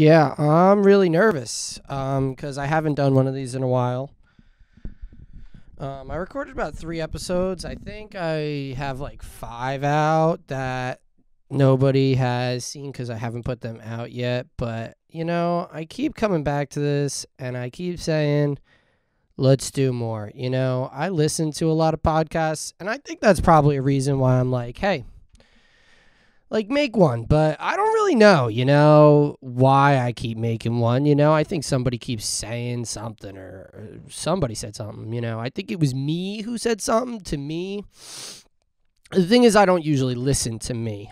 Yeah, I'm really nervous because I haven't done one of these in a while. I recorded about 3 episodes. I think I have like 5 out that nobody has seen because I haven't put them out yet. But, I keep coming back to this and I keep saying, let's do more. I listen to a lot of podcasts and I think that's probably a reason why I'm like, hey, make one, but I don't really know, why I keep making one. I think somebody keeps saying something or somebody said something, I think it was me who said something to me. The thing is, I don't usually listen to me.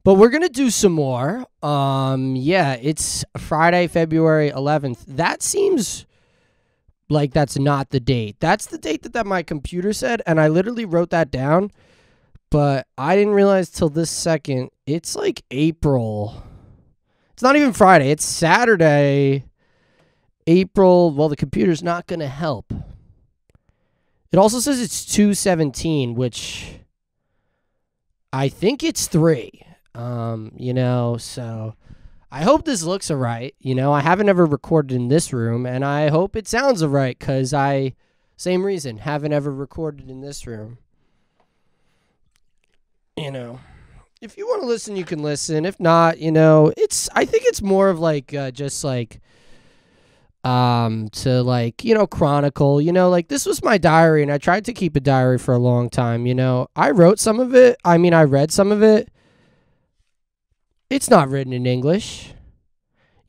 But we're going to do some more. It's Friday, February 11th. That seems like that's not the date. That's the date that my computer said, and I literally wrote that down. But I didn't realize till this second, it's like April. It's not even Friday. It's Saturday, April. Well, the computer's not going to help. It also says it's 2:17, which I think it's 3. So I hope this looks all right. I haven't ever recorded in this room, and I hope it sounds all right because same reason, haven't ever recorded in this room. If you want to listen, you can listen. If not, I think it's more of to chronicle, this was my diary and I tried to keep a diary for a long time. I wrote some of it. I read some of it. It's not written in English.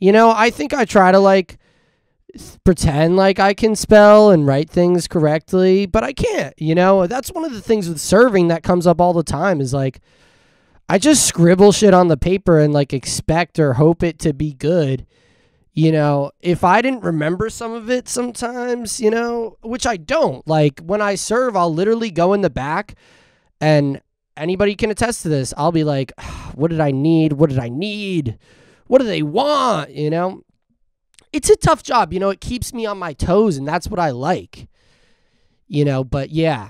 I think I try to pretend like I can spell and write things correctly, but I can't. That's one of the things with serving that comes up all the time is I just scribble shit on the paper and expect or hope it to be good. If I didn't remember some of it sometimes, which I don't, when I serve, I'll literally go in the back, and anybody can attest to this. I'll be like, what did I need? What did I need? What do they want? It's a tough job. It keeps me on my toes, and that's what I like. But yeah,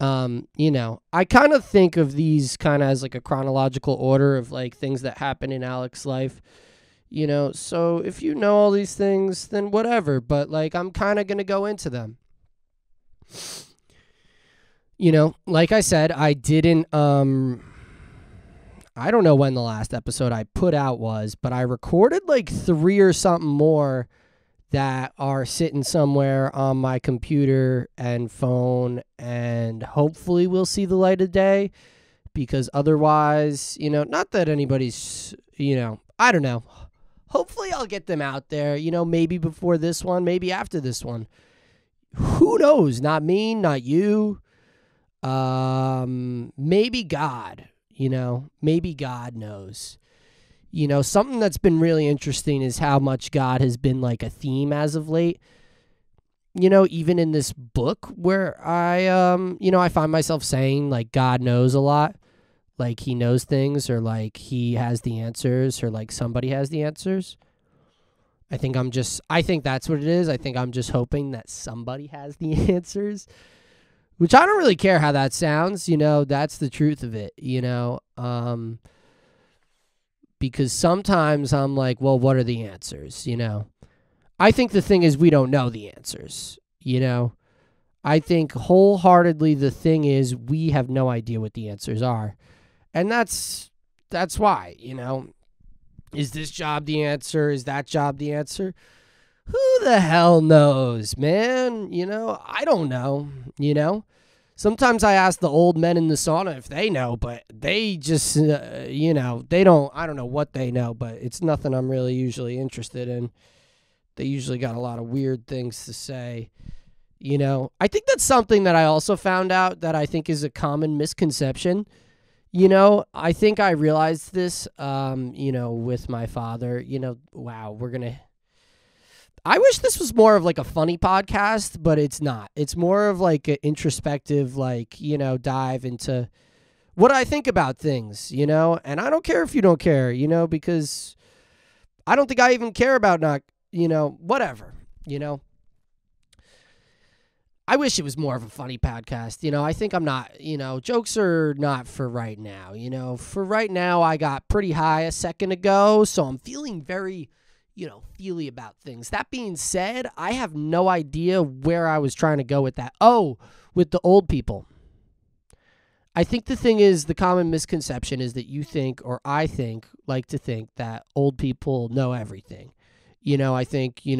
I kind of think of these kind of as a chronological order of things that happen in Alex's life. So if you know all these things, then whatever. But I'm kind of going to go into them. Like I said, I didn't, I don't know when the last episode I put out was, but I recorded 3 or something more that are sitting somewhere on my computer and phone, and hopefully we'll see the light of day, because otherwise, not that anybody's, I don't know. Hopefully I'll get them out there, maybe before this one, maybe after this one. Who knows? Not me, not you. Maybe God. Maybe God knows. Something that's been really interesting is how much God has been a theme as of late. Even in this book where I find myself saying God knows a lot. He knows things, or he has the answers, or somebody has the answers. I think that's what it is. I think I'm just hoping that somebody has the answers. Which I don't really care how that sounds, that's the truth of it, because sometimes I'm like, well, what are the answers, I think the thing is we don't know the answers, I think wholeheartedly the thing is we have no idea what the answers are, and that's why, is this job the answer? Is that job the answer? Who the hell knows, man? I don't know, Sometimes I ask the old men in the sauna if they know, but they just, they don't, I don't know what they know, but it's nothing I'm really usually interested in. They usually got a lot of weird things to say, I think that's something that I also found out that I think is a common misconception. I think I realized this, with my father, wow, I wish this was more of a funny podcast, but it's not. It's more of an introspective, dive into what I think about things, and I don't care if you don't care, because I don't think I even care about not, whatever, I wish it was more of a funny podcast. I think I'm not, jokes are not for right now. For right now, I got pretty high a second ago, so I'm feeling very, feely about things. That being said, I have no idea where I was trying to go with that. Oh, with the old people. I think the thing is, the common misconception is that you think, or I like to think that old people know everything. I think, you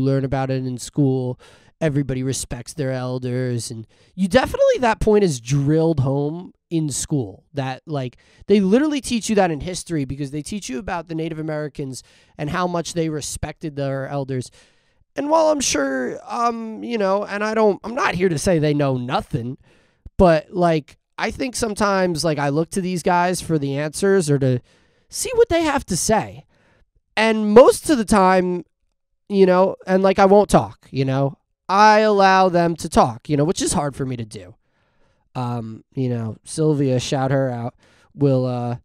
learn about it in school. Everybody respects their elders. And that point is drilled home in school. That, they literally teach you that in history because they teach you about the Native Americans and how much they respected their elders. And while I'm sure, and I'm not here to say they know nothing, but, I think sometimes, I look to these guys for the answers or to see what they have to say. And most of the time, and, I won't talk, I allow them to talk, which is hard for me to do. Sylvia, shout her out, will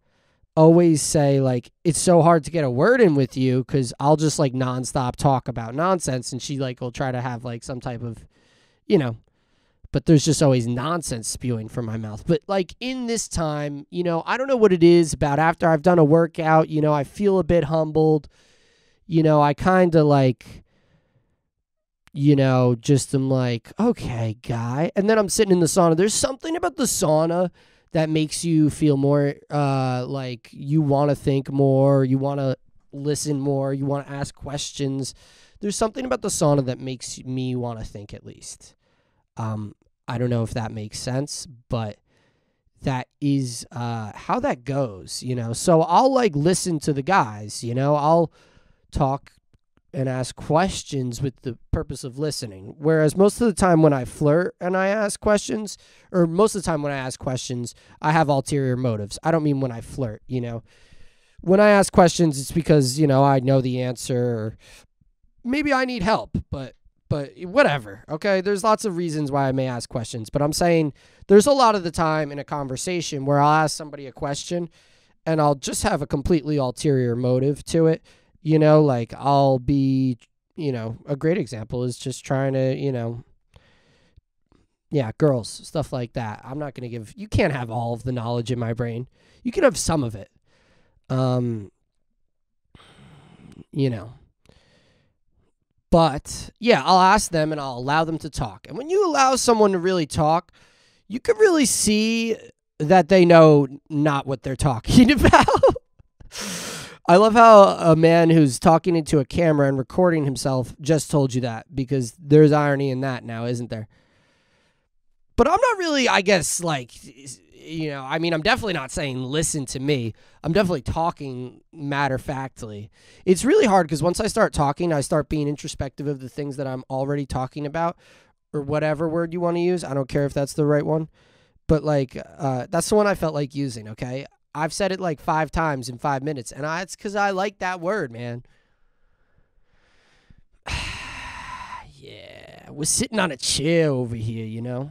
always say, it's so hard to get a word in with you because I'll just, nonstop talk about nonsense. And she, will try to have, some type of, but there's just always nonsense spewing from my mouth. But, in this time, I don't know what it is about after I've done a workout, I feel a bit humbled. I kind of, just am okay, guy. And then I'm sitting in the sauna. There's something about the sauna that makes you feel more you want to think more, you want to listen more, you want to ask questions. There's something about the sauna that makes me want to think, at least. I don't know if that makes sense, but that is how that goes, So I'll listen to the guys, I'll talk and ask questions with the purpose of listening. Whereas most of the time when I flirt and I ask questions, or most of the time when I ask questions, I have ulterior motives. I don't mean when I flirt, When I ask questions, it's because, I know the answer, or maybe I need help, but whatever, okay? There's lots of reasons why I may ask questions, but I'm saying there's a lot of the time in a conversation where I'll ask somebody a question and I'll just have a completely ulterior motive to it. I'll be, a great example is just trying to, girls, stuff like that. I'm not going to you can't have all of the knowledge in my brain. You can have some of it. But, yeah, I'll ask them and I'll allow them to talk. And when you allow someone to really talk, you can really see that they know not what they're talking about. I love how a man who's talking into a camera and recording himself just told you that, because there's irony in that now, isn't there? But I'm not really, I guess, I'm definitely not saying listen to me. I'm definitely talking matter-of-factly. It's really hard because once I start talking, I start being introspective of the things that I'm already talking about, or whatever word you want to use. I don't care if that's the right one. But, that's the one I felt like using, okay? I've said it 5 times in 5 minutes, and it's because I like that word, man. Yeah, we're sitting on a chair over here,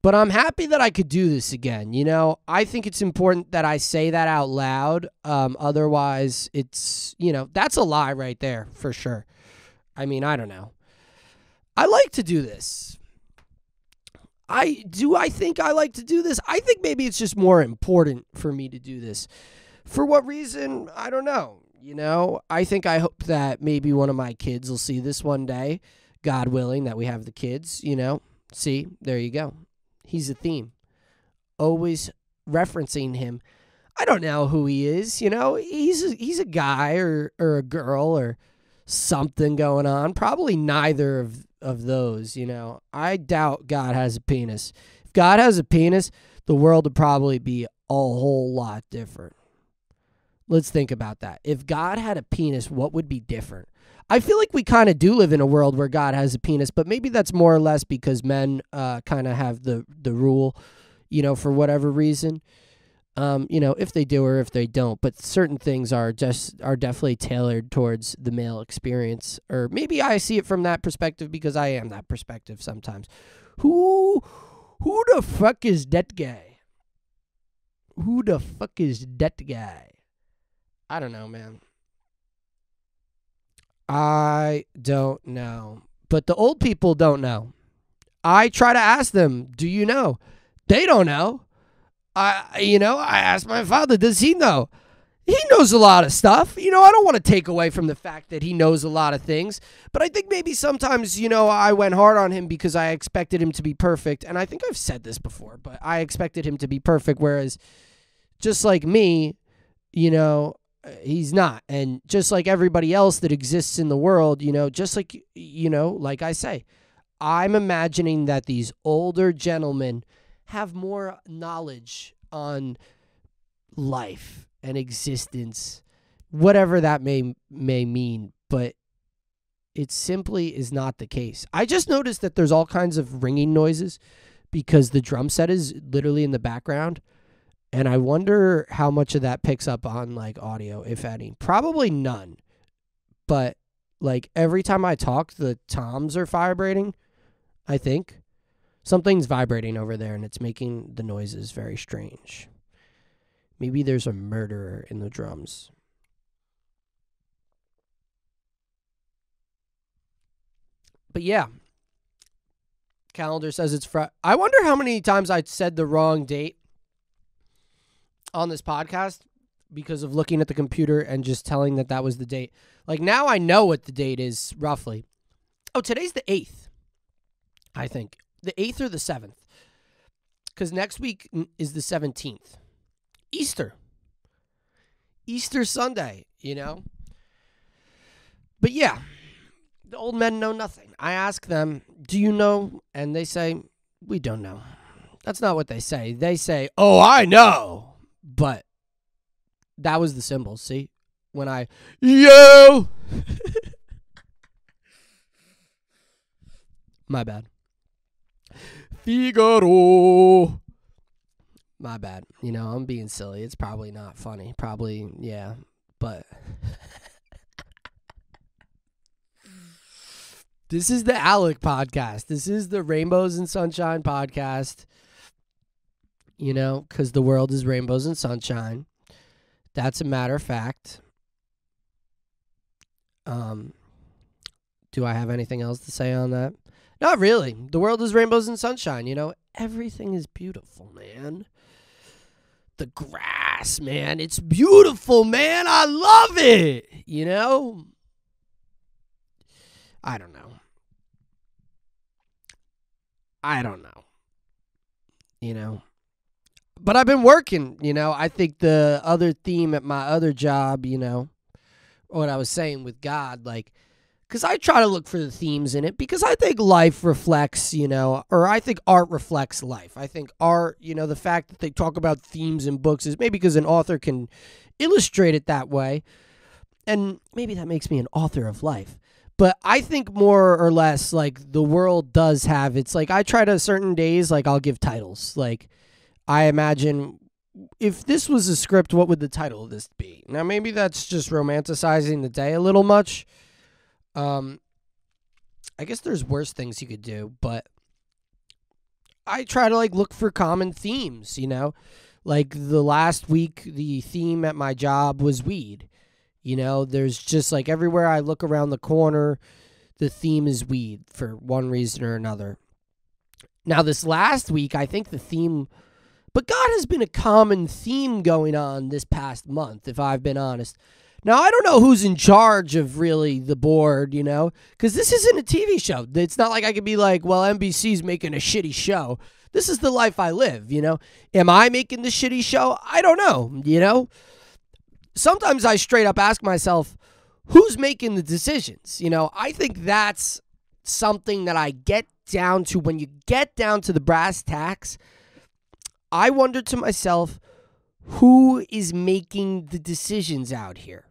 But I'm happy that I could do this again, I think it's important that I say that out loud. Otherwise, it's, that's a lie right there, for sure. I mean, I don't know. I like to do this. I think I like to do this? I think maybe it's just more important for me to do this. For what reason? I don't know. I hope that maybe one of my kids will see this one day. God willing that we have the kids, See, there you go. He's a theme. Always referencing him. I don't know who he is, He's a guy or a girl or something going on. Probably neither of those, I doubt God has a penis. If God has a penis, the world would probably be a whole lot different. Let's think about that. If God had a penis, what would be different? I feel like we kind of do live in a world where God has a penis, but maybe that's more or less because men kind of have the rule, for whatever reason. If they do or if they don't, but certain things are definitely tailored towards the male experience, or maybe I see it from that perspective because I am that perspective sometimes. Who the fuck is that guy? Who the fuck is that guy? I don't know, man. I don't know, But the old people don't know. I try to ask them, do you know? They don't know. I asked my father, does he know? He knows a lot of stuff. I don't want to take away from the fact that he knows a lot of things. But I think maybe sometimes, I went hard on him because I expected him to be perfect. And I think I've said this before, but I expected him to be perfect. Whereas just like me, he's not. And just like everybody else that exists in the world, just like, like I say, I'm imagining that these older gentlemen have more knowledge on life and existence, whatever that may mean, but it simply is not the case. I just noticed that there's all kinds of ringing noises because the drum set is literally in the background, and I wonder how much of that picks up on like audio, if any. Probably none, but like every time I talk, the toms are vibrating. I think something's vibrating over there, and it's making the noises very strange. Maybe there's a murderer in the drums. But yeah, calendar says it's Friday. I wonder how many times I said the wrong date on this podcast because of looking at the computer and just telling that was the date. Like now I know what the date is roughly. Oh, today's the 8th, I think. The 8th or the 7th. Because next week is the 17th. Easter Sunday, But yeah, the old men know nothing. I ask them, do you know? And they say, we don't know. That's not what they say. They say, oh, I know. But that was the symbol, see? When yo! My bad. Figaro. My bad. I'm being silly. It's probably not funny. Probably, yeah. But this is the Alec podcast. This is the Rainbows and Sunshine podcast. Because the world is rainbows and sunshine. That's a matter of fact. Do I have anything else to say on that? Not really. The world is rainbows and sunshine, Everything is beautiful, man. The grass, man. It's beautiful, man. I love it. I don't know. But I've been working, I think the other theme at my other job, what I was saying with God, like, because I try to look for the themes in it because I think life reflects, or I think art reflects life. I think art, the fact that they talk about themes in books is maybe because an author can illustrate it that way. And maybe that makes me an author of life. But I think more or less like the world does have, it's like I try to certain days, like I'll give titles. Like I imagine if this was a script, what would the title of this be? Now maybe that's just romanticizing the day a little much. I guess there's worse things you could do, but I try to like look for common themes, like the last week, the theme at my job was weed. There's just like everywhere I look around the corner, the theme is weed for one reason or another. Now this last week, I think the theme, but God has been a common theme going on this past month, if I've been honest. Now, I don't know who's in charge of really the board, because this isn't a TV show. It's not like I could be like, well, NBC's making a shitty show. This is the life I live, Am I making the shitty show? I don't know, Sometimes I straight up ask myself, who's making the decisions? I think that's something that I get down to. When you get down to the brass tacks, I wonder to myself, who is making the decisions out here?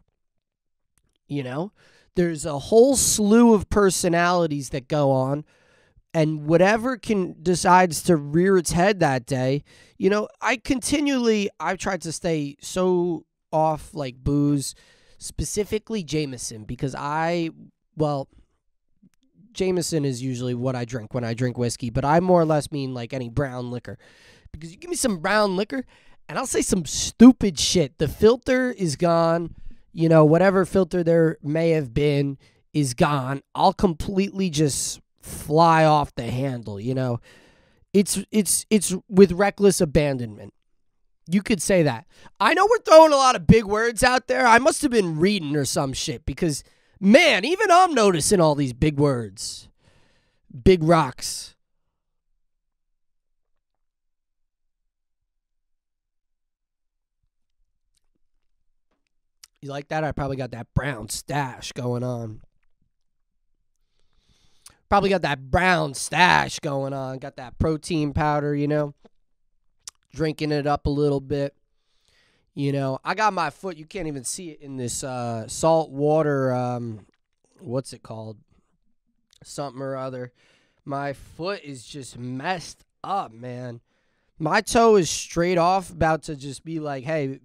There's a whole slew of personalities that go on, and whatever decides to rear its head that day, I've tried to stay so off like booze, specifically Jameson, because Jameson is usually what I drink when I drink whiskey, but I more or less mean like any brown liquor, because you give me some brown liquor and I'll say some stupid shit. The filter is gone. Whatever filter there may have been is gone, I'll completely just fly off the handle, you know. It's with reckless abandonment. You could say that. I know we're throwing a lot of big words out there. I must have been reading or some shit because, man, even I'm noticing all these big words. Big rocks. You like that? I probably got that brown stash going on. Probably got that brown stash going on. Got that protein powder, you know. Drinking it up a little bit. You know, I got my foot. You can't even see it in this salt water. What's it called? Something or other. My foot is just messed up, man. My toe is straight off, about to just be like, hey,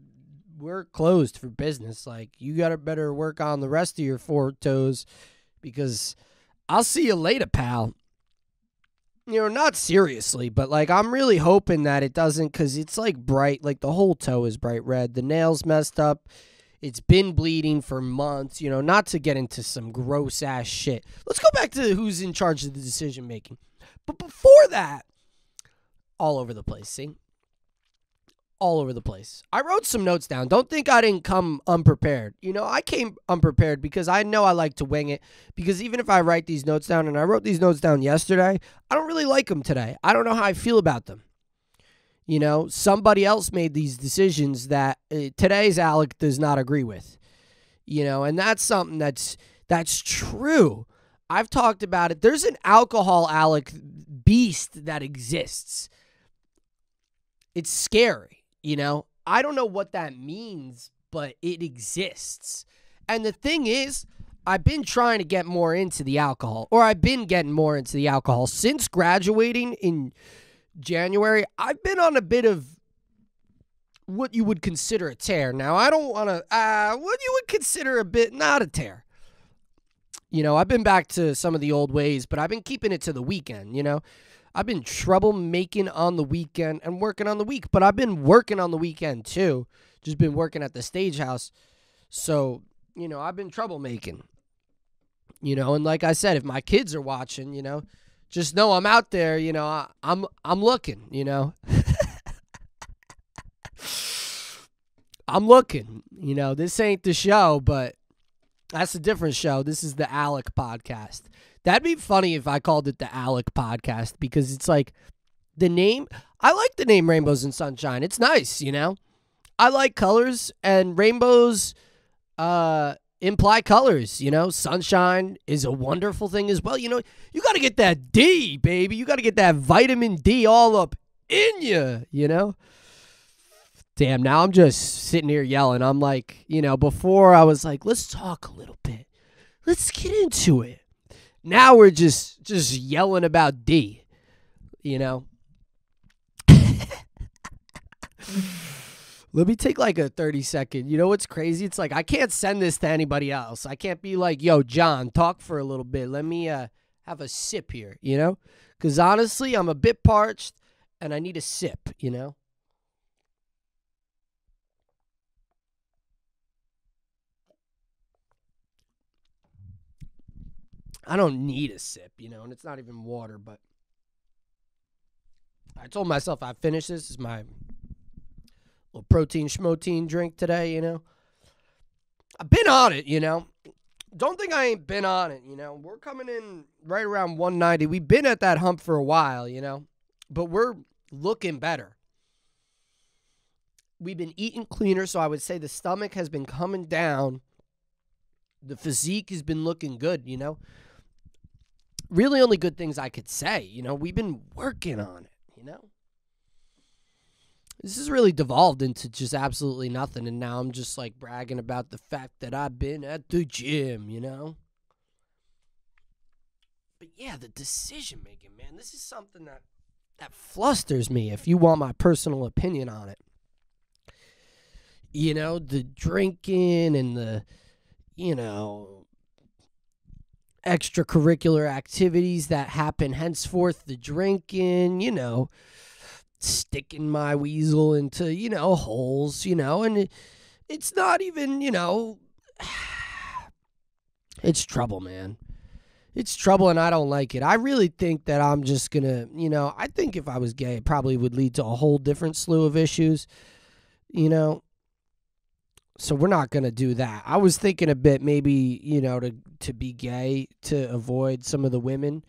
we're closed for business. Like, you got to better work on the rest of your four toes because I'll see you later, pal. You know, not seriously, but like I'm really hoping that it doesn't, because it's like bright, like the whole toe is bright red. The nail's messed up. It's been bleeding for months, you know, not to get into some gross ass shit. Let's go back to who's in charge of the decision making. But before that, all over the place, see? All over the place. I wrote some notes down. Don't think I didn't come unprepared. You know, I came unprepared because I know I like to wing it. Because even if I write these notes down, and I wrote these notes down yesterday, I don't really like them today. I don't know how I feel about them. You know, somebody else made these decisions that today's Alec does not agree with. You know, and that's something that's true. I've talked about it. There's an alcohol Alec beast that exists. It's scary. You know, I don't know what that means, but it exists. And the thing is, I've been trying to get more into the alcohol, or I've been getting more into the alcohol. Since graduating in January, I've been on a bit of what you would consider a tear. Now, I don't want to, what you would consider a bit, not a tear. You know, I've been back to some of the old ways, but I've been keeping it to the weekend, you know. I've been troublemaking on the weekend and working on the week, but I've been working on the weekend too. Just been working at the stage house. So, you know, I've been troublemaking. You know, and like I said, if my kids are watching, you know, just know I'm out there, you know, I'm looking, you know. I'm looking, you know, this ain't the show, but that's a different show. This is the Alec podcast. That'd be funny if I called it the Alec podcast, because it's like the name. I like the name Rainbows and Sunshine. It's nice, you know. I like colors, and rainbows imply colors, you know. Sunshine is a wonderful thing as well. You know, you got to get that D, baby. You got to get that vitamin D all up in you, you know. Damn, now I'm just sitting here yelling. I'm like, you know, before I was like, let's talk a little bit. Let's get into it. Now we're just yelling about D, you know. Let me take like a 30-second. You know what's crazy? It's like I can't send this to anybody else. I can't be like, yo, John, talk for a little bit. Let me have a sip here, you know. Because honestly, I'm a bit parched and I need a sip, you know. I don't need a sip, you know, and it's not even water, but I told myself I'd finish this. This is my little protein schmotein drink today, you know. I've been on it, you know. Don't think I ain't been on it, you know. We're coming in right around 190. We've been at that hump for a while, you know, but we're looking better. We've been eating cleaner, so I would say the stomach has been coming down. The physique has been looking good, you know. Really only good things I could say, you know. We've been working on it, you know. This has really devolved into just absolutely nothing, and now I'm just like bragging about the fact that I've been at the gym, you know. But yeah, the decision making, man, this is something that flusters me, if you want my personal opinion on it. You know, the drinking and the, you know, extracurricular activities that happen henceforth, the drinking, you know, sticking my weasel into, you know, holes, you know, and it's not even, you know, It's trouble, man. It's trouble, and I don't like it. I really think that I'm just going to, I think if I was gay, it probably would lead to a whole different slew of issues, So we're not going to do that. I was thinking a bit maybe, to be gay to avoid some of the women,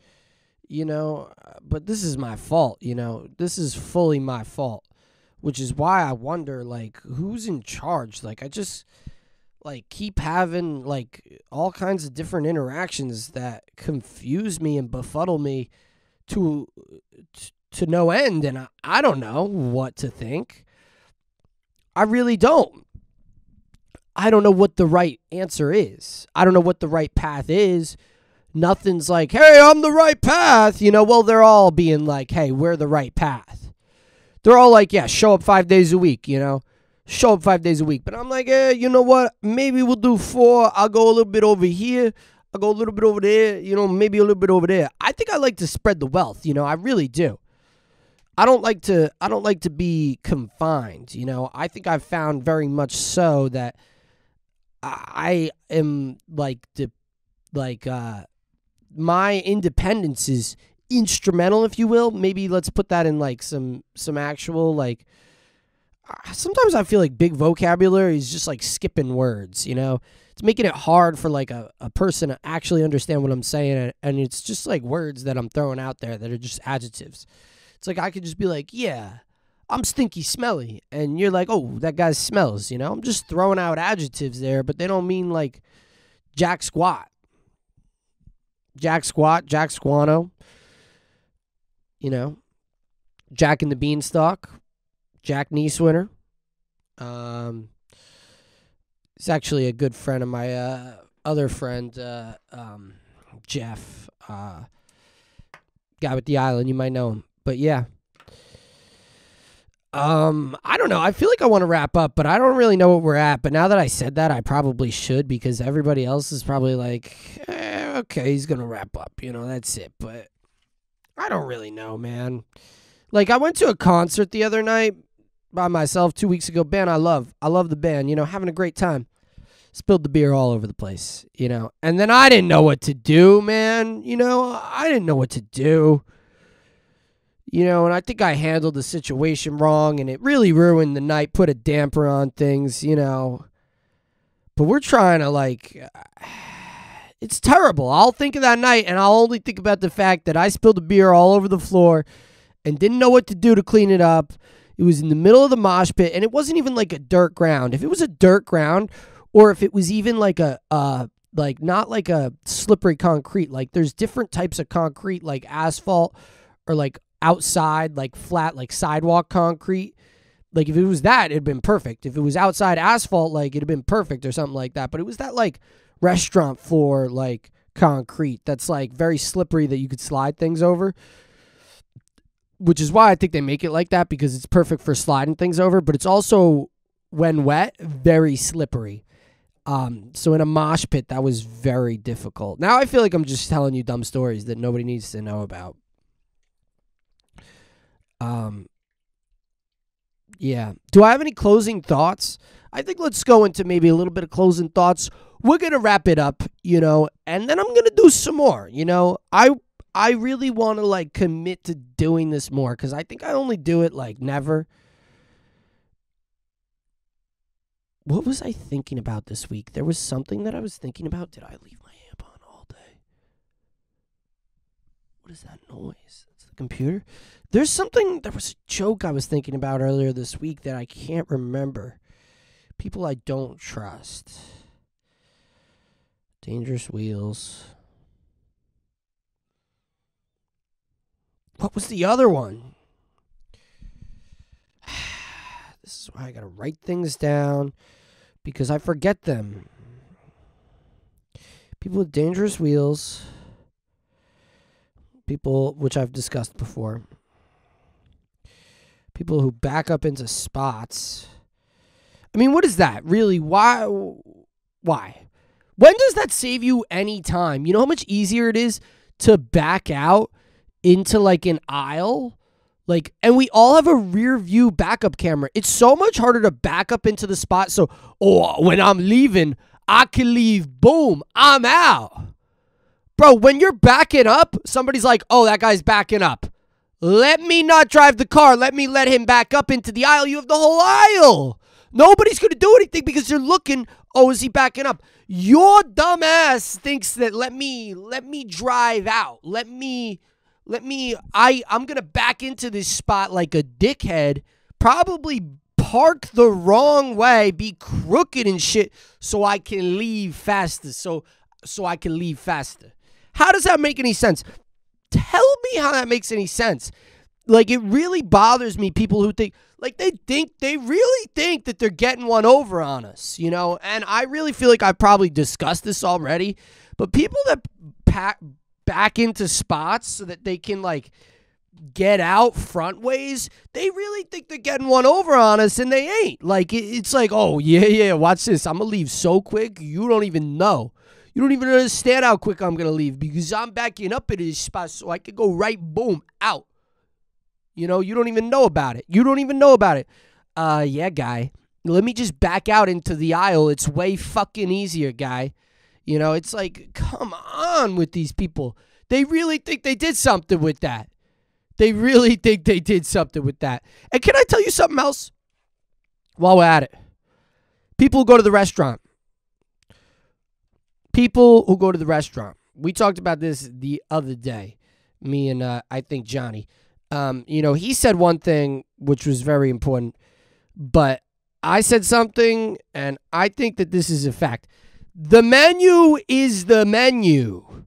but this is my fault, This is fully my fault, which is why I wonder, who's in charge? I just, keep having, all kinds of different interactions that confuse me and befuddle me to no end, and I don't know what to think. I really don't. I don't know what the right answer is. I don't know what the right path is. Nothing's like, hey, I'm the right path. Well, they're all being like, hey, we're the right path. They're all like, yeah, show up 5 days a week, Show up 5 days a week. But I'm like, you know what? Maybe we'll do 4. I'll go a little bit over here. I'll go a little bit over there, maybe a little bit over there. I think I like to spread the wealth, I really do. I don't like to be confined, I think I've found very much so that I am my independence is instrumental, if you will. Maybe let's put that in some actual sometimes I feel like big vocabulary is just skipping words, It's making it hard for a person to actually understand what I'm saying, and it's just words that I'm throwing out there that are just adjectives. It's I could just be like, yeah, I'm stinky smelly, and you're like, oh, that guy smells, I'm just throwing out adjectives there, but they don't mean jack squat. Jack squat, Jack squano, Jack and the Beanstalk, Jack Neeswinter. He's actually a good friend of my other friend, Jeff, guy with the island. You might know him, but yeah. I don't know. I feel like I want to wrap up, but I don't really know what we're at. But now that I said that, I probably should, because everybody else is probably like, okay, he's going to wrap up. That's it. But I don't really know, man. I went to a concert the other night by myself 2 weeks ago. Band I love the band, having a great time. Spilled the beer all over the place, And then I didn't know what to do, man. I didn't know what to do. And I think I handled the situation wrong, and it really ruined the night, put a damper on things, But we're trying to, it's terrible. I'll think of that night, and I'll only think about the fact that I spilled the beer all over the floor and didn't know what to do to clean it up. It was in the middle of the mosh pit, and it wasn't even a dirt ground. If it was a dirt ground, or if it was even not a slippery concrete, there's different types of concrete, asphalt, or outside, flat, sidewalk concrete. If it was that, it'd been perfect. If it was outside asphalt, it'd been perfect or something like that. But it was that restaurant floor concrete that's very slippery that you could slide things over, which is why I think they make it like that, because it's perfect for sliding things over. But it's also, when wet, very slippery. So in a mosh pit, that was very difficult. Now I feel like I'm just telling you dumb stories that nobody needs to know about. Yeah. Do I have any closing thoughts? I think let's go into maybe a little bit of closing thoughts. We're going to wrap it up, and then I'm going to do some more, I really want to commit to doing this more, because I think I only do it never. What was I thinking about this week? There was something that I was thinking about. Did I leave my amp on all day? What is that noise? It's the computer. There was a joke I was thinking about earlier this week that I can't remember. People I don't trust. Dangerous wheels. What was the other one? This is why I gotta write things down, because I forget them. People with dangerous wheels. People, which I've discussed before. People who back up into spots. I mean, what is that? Really? Why? When does that save you any time? You know how much easier it is to back out into an aisle? And we all have a rear view backup camera. It's so much harder to back up into the spot. So, when I'm leaving, I can leave. Boom, I'm out. Bro, when you're backing up, somebody's like, oh, that guy's backing up. Let me not drive the car. Let him back up into the aisle. You have the whole aisle. Nobody's going to do anything because they're looking, oh, is he backing up? Your dumb ass thinks that let me drive out. I'm going to back into this spot like a dickhead, probably park the wrong way, be crooked and shit so I can leave faster. So I can leave faster. How does that make any sense? Tell me how that makes any sense. Like, it really bothers me, people who think, like, they really think that they're getting one over on us, you know? And I really feel like I've probably discussed this already, but people that back into spots so that they can, like, get out front ways, they really think they're getting one over on us, and they ain't. Like, it's like, oh, yeah, watch this. I'm going to leave so quick, you don't even know. You don't even understand how quick I'm going to leave because I'm backing up at this spot so I could go right, boom, out. You know, you don't even know about it. Yeah, guy. Let me just back out into the aisle. It's way fucking easier, guy. You know, it's like, come on with these people. They really think they did something with that. And can I tell you something else? While we're at it. People who go to the restaurant. We talked about this the other day. Me and, I think, Johnny. You know, he said one thing which was very important, but I said something, and I think that this is a fact. The menu is the menu.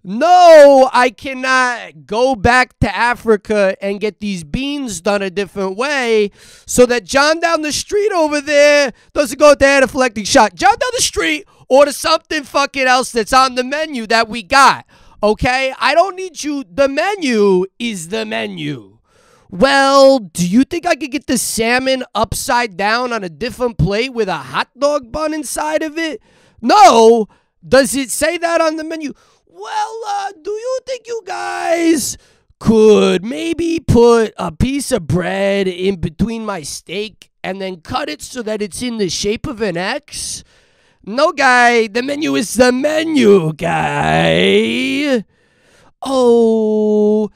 No, I cannot go back to Africa and get these beans done a different way so that John down the street over there doesn't go there to deflecting shot. John down the street order something fucking else that's on the menu that we got. Okay? I don't need you. The menu is the menu. Well, do you think I could get the salmon upside down on a different plate with a hot dog bun inside of it? No. Does it say that on the menu? Well, do you think you guys could maybe put a piece of bread in between my steak and then cut it so that it's in the shape of an X? No, guy. The menu is the menu, guy. Oh,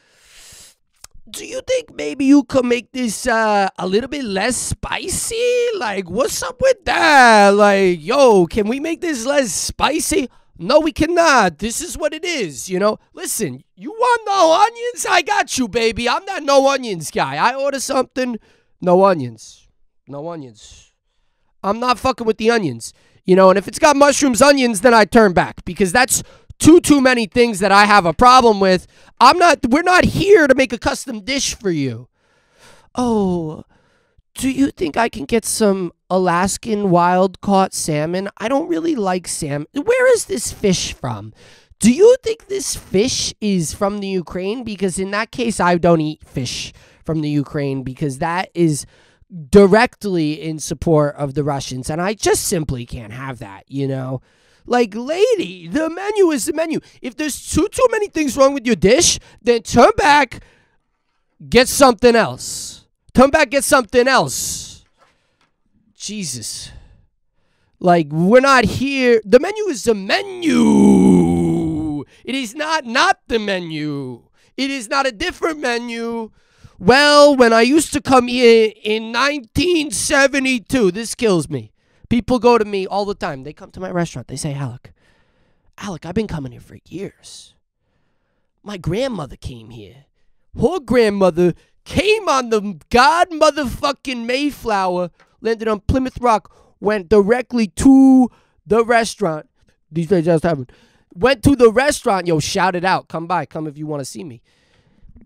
do you think maybe you could make this a little bit less spicy? Like, what's up with that? Like, yo, can we make this less spicy? No, we cannot. This is what it is, you know? Listen, you want no onions? I got you, baby. I'm that no onions guy. I order something, no onions. No onions. I'm not fucking with the onions. You know, and if it's got mushrooms, onions, then I turn back because that's too many things that I have a problem with. We're not here to make a custom dish for you. Oh, do you think I can get some Alaskan wild-caught salmon? I don't really like salmon. Where is this fish from? Do you think this fish is from the Ukraine? Because in that case, I don't eat fish from the Ukraine because that is directly in support of the Russians, and I just simply can't have that, you know? Like, lady, the menu is the menu. If there's too many things wrong with your dish, then turn back, get something else. Jesus. Like, we're not here. The menu is the menu. It is not the menu. It is not a different menu. Well, when I used to come here in 1972, this kills me. People go to me all the time. They come to my restaurant. They say, Alec, I've been coming here for years. My grandmother came here. Her grandmother came on the god motherfucking Mayflower, landed on Plymouth Rock, went directly to the restaurant. These days just happened. Went to the restaurant. Yo, shout it out. Come by. Come if you want to see me.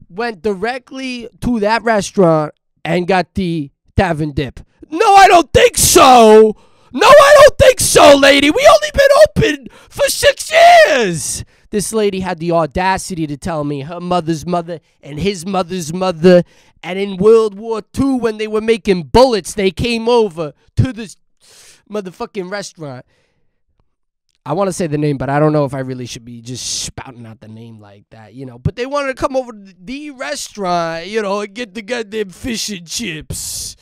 Went directly to that restaurant and got the tavern dip. No, I don't think so. Lady. We only been open for 6 years. This lady had the audacity to tell me her mother's mother and his mother's mother, and in World War II when they were making bullets, they came over to this motherfucking restaurant. I want to say the name, but I don't know if I really should be just spouting out the name like that, you know. But they wanted to come over to the restaurant, you know, and get the goddamn fish and chips.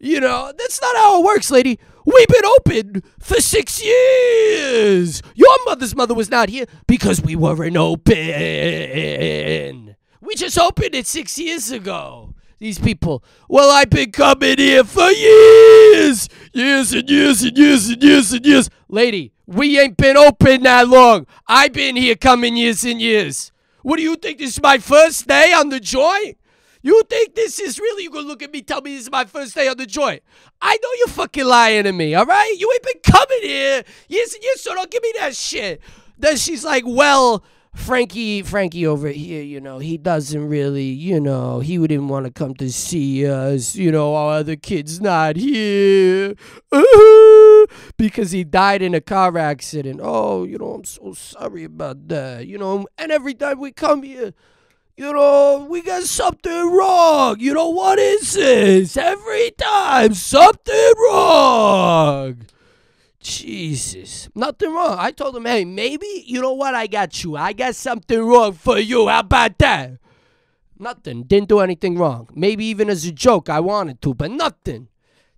You know, that's not how it works, lady. We've been open for 6 years. Your mother's mother was not here because we weren't open. We just opened it 6 years ago. These people, well, I've been coming here for years. Years and years and years and years and years. Lady, we ain't been open that long. I've been here coming years and years. What do you think? This is my first day on the joint? You think this is really, you gonna look at me, tell me this is my first day on the joint? I know you're fucking lying to me, all right? You ain't been coming here years and years, so don't give me that shit. Then she's like, well, Frankie over here, you know, he doesn't really, you know, he wouldn't want to come to see us, you know, our other kid's not here. Because he died in a car accident. Oh, you know, I'm so sorry about that, you know, and every time we come here, you know, we got something wrong. You know, what is this? Every time, something wrong. Jesus. Nothing wrong. I told him, hey, maybe, you know what? I got you. I got something wrong for you. How about that? Nothing. Didn't do anything wrong. Maybe even as a joke, I wanted to, but nothing.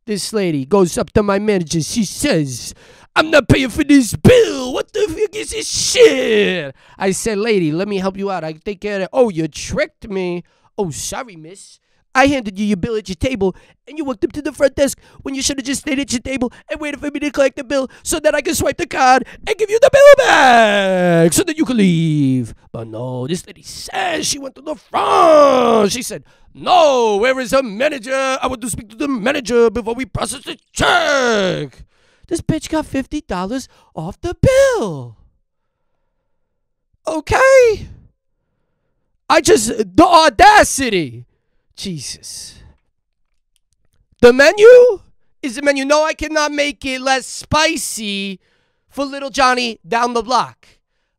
This lady goes up to my manager. She says, I'm not paying for this bill. What the fuck is this shit? I said, lady, let me help you out. I can take care of it. Oh, you tricked me. Oh, sorry, miss. I handed you your bill at your table, and you walked up to the front desk when you should have just stayed at your table and waited for me to collect the bill so that I could swipe the card and give you the bill back so that you could leave. But no, this lady says she went to the front. She said, no, where is her manager? I want to speak to the manager before we process the check. This bitch got $50 off the bill. Okay. The audacity. Jesus. The menu is the menu. No, I cannot make it less spicy for little Johnny down the block.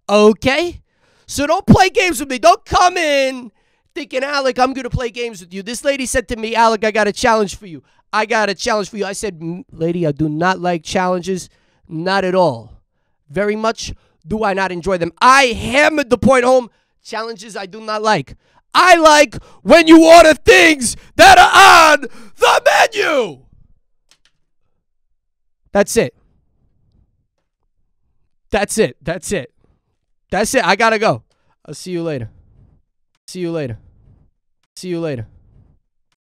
Okay? So don't play games with me. Don't come in thinking, Alec, I'm going to play games with you. This lady said to me, Alec, I got a challenge for you. I got a challenge for you. I said, lady, I do not like challenges. Not at all. Very much do I not enjoy them. I hammered the point home. Challenges I do not like. I like when you order things that are on the menu. That's it. That's it. That's it. That's it. I gotta go. I'll see you later. See you later. See you later.